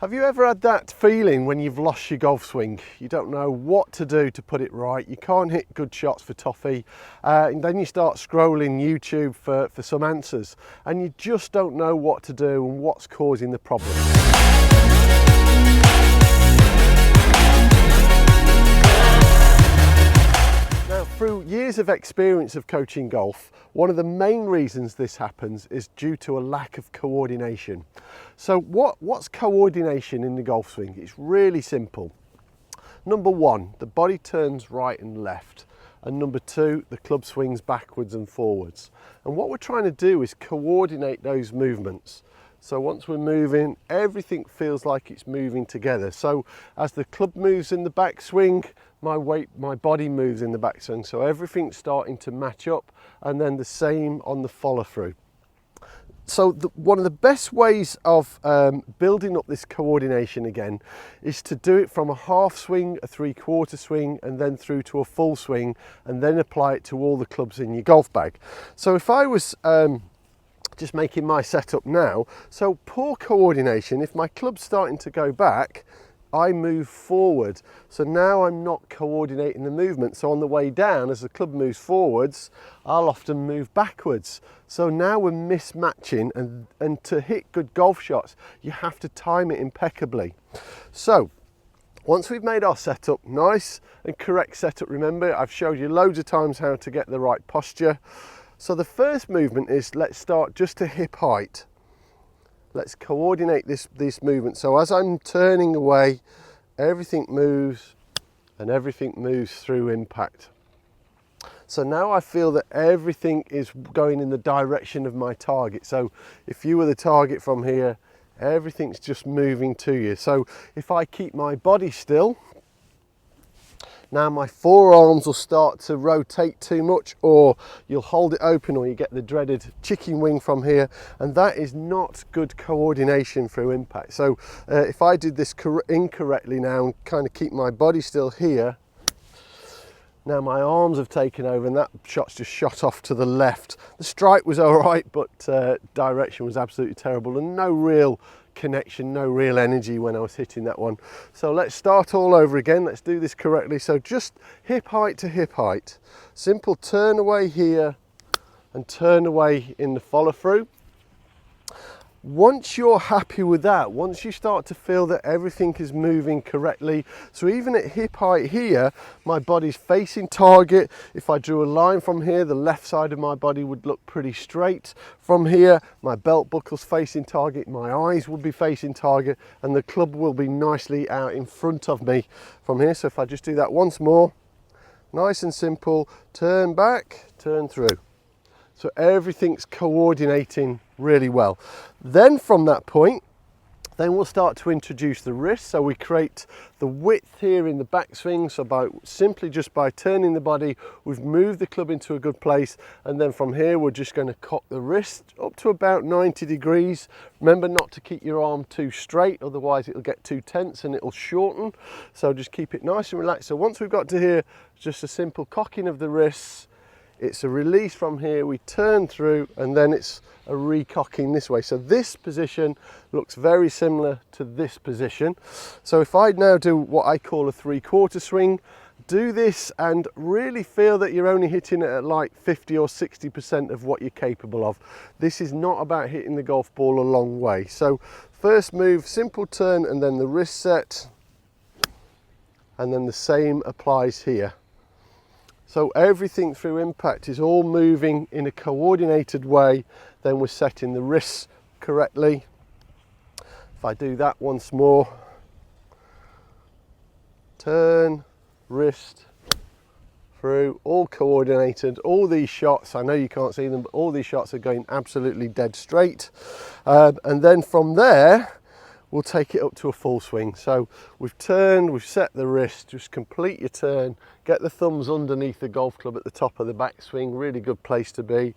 Have you ever had that feeling when you've lost your golf swing? You don't know what to do to put it right. You can't hit good shots for toffee. And then you start scrolling YouTube for some answers and you just don't know what to do and what's causing the problem. Now, through years of experience of coaching golf, one of the main reasons this happens is due to a lack of coordination. So what's coordination in the golf swing? It's really simple. Number one, the body turns right and left. And number two, the club swings backwards and forwards. And what we're trying to do is coordinate those movements. So once we're moving, everything feels like it's moving together. So as the club moves in the backswing, my body moves in the backswing. So everything's starting to match up, and then the same on the follow through. So one of the best ways of building up this coordination again is to do it from a half swing, a 3/4 swing, and then through to a full swing, and then apply it to all the clubs in your golf bag. So if I was just making my setup now, so poor coordination, if my club's starting to go back, I move forward. So now I'm not coordinating the movement. So on the way down, as the club moves forwards, I'll often move backwards. So now we're mismatching, and to hit good golf shots, you have to time it impeccably. So once we've made our setup, nice and correct setup, remember I've showed you loads of times how to get the right posture. So the first movement is, let's start just to hip height. Let's coordinate this movement. So as I'm turning away, everything moves and everything moves through impact. So now I feel that everything is going in the direction of my target. So if you were the target from here, everything's just moving to you. So if I keep my body still, now my forearms will start to rotate too much, or you'll hold it open, or you get the dreaded chicken wing from here, and that is not good coordination through impact. So if I did this incorrectly now and kind of keep my body still here, now my arms have taken over and that shot's just shot off to the left. The strike was all right, but direction was absolutely terrible, and no real connection, no real energy when I was hitting that one. So let's start all over again. Let's do this correctly. So just hip height to hip height. Simple turn away here and turn away in the follow through. Once you're happy with that, once you start to feel that everything is moving correctly, so even at hip height here, my body's facing target. If I drew a line from here, the left side of my body would look pretty straight. From here, my belt buckle's facing target, my eyes would be facing target, and the club will be nicely out in front of me from here. So if I just do that once more, nice and simple, turn back, turn through. So everything's coordinating really well. Then from that point, then we'll start to introduce the wrist. So we create the width here in the backswing. So simply just by turning the body, we've moved the club into a good place. And then from here, we're just going to cock the wrist up to about 90 degrees. Remember not to keep your arm too straight, otherwise it'll get too tense and it'll shorten. So just keep it nice and relaxed. So once we've got to here, just a simple cocking of the wrists. It's a release from here, we turn through, and then it's a recocking this way. So this position looks very similar to this position. So if I now do what I call a 3/4 swing, do this and really feel that you're only hitting it at like 50 or 60% of what you're capable of. This is not about hitting the golf ball a long way. So first move, simple turn, and then the wrist set, and then the same applies here. So everything through impact is all moving in a coordinated way. Then we're setting the wrists correctly. If I do that once more, turn, wrist, through, all coordinated. All these shots, I know you can't see them, but all these shots are going absolutely dead straight. And then from there, we'll take it up to a full swing. So we've turned, we've set the wrist, just complete your turn, get the thumbs underneath the golf club at the top of the backswing, really good place to be,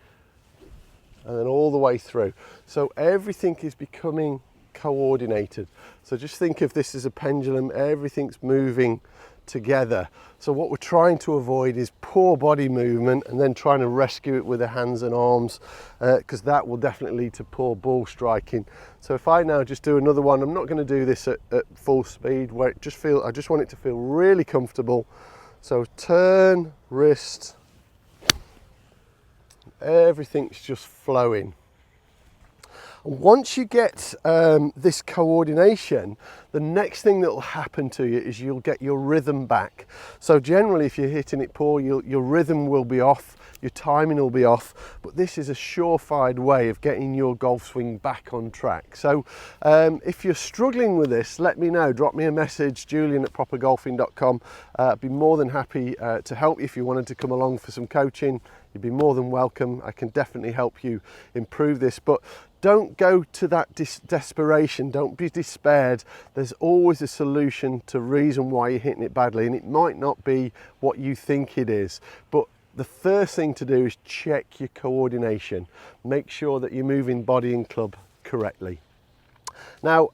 and then all the way through. So everything is becoming coordinated. So just think of this as a pendulum, everything's moving together. So what we're trying to avoid is poor body movement and then trying to rescue it with the hands and arms, because that will definitely lead to poor ball striking. So if I now just do another one, I'm not going to do this at full speed, where I just want it to feel really comfortable. So turn, wrist, everything's just flowing. Once you get this coordination, the next thing that will happen to you is you'll get your rhythm back. So generally, if you're hitting it poor, your rhythm will be off, your timing will be off, but this is a surefire way of getting your golf swing back on track. So if you're struggling with this, let me know. Drop me a message, Julian@propergolfing.com. I'd be more than happy to help you. If you wanted to come along for some coaching, you'd be more than welcome. I can definitely help you improve this, but don't go to that desperation. Don't be despaired. There's always a solution to reason why you're hitting it badly, and it might not be what you think it is. But the first thing to do is check your coordination. Make sure that you're moving body and club correctly. Now,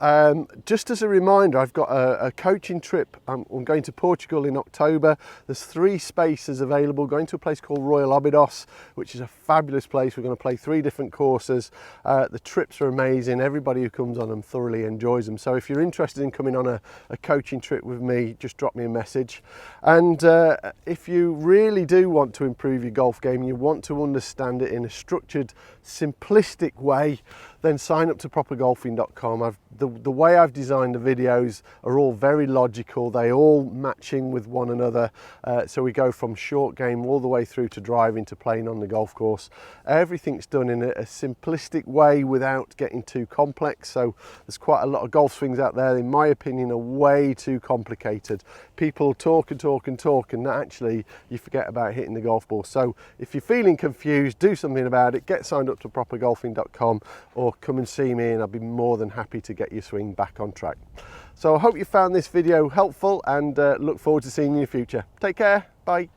just as a reminder, I've got a coaching trip. I'm going to Portugal in October. There's 3 spaces available, going to a place called Royal Leamington, which is a fabulous place. We're going to play 3 different courses. The trips are amazing. Everybody who comes on them thoroughly enjoys them. So if you're interested in coming on a coaching trip with me, just drop me a message. And if you really do want to improve your golf game, you want to understand it in a structured, simplistic way, then sign up to propergolfing.com. The way I've designed the videos are all very logical. They all match in with one another. So we go from short game all the way through to driving to playing on the golf course. Everything's done in a simplistic way without getting too complex. So there's quite a lot of golf swings out there, in my opinion, are way too complicated. People talk and talk and talk, and actually you forget about hitting the golf ball. So if you're feeling confused, do something about it. Get signed up to propergolfing.com, or come and see me, and I'll be more than happy to get your swing back on track. So I hope you found this video helpful, and look forward to seeing you in the future. Take care. Bye.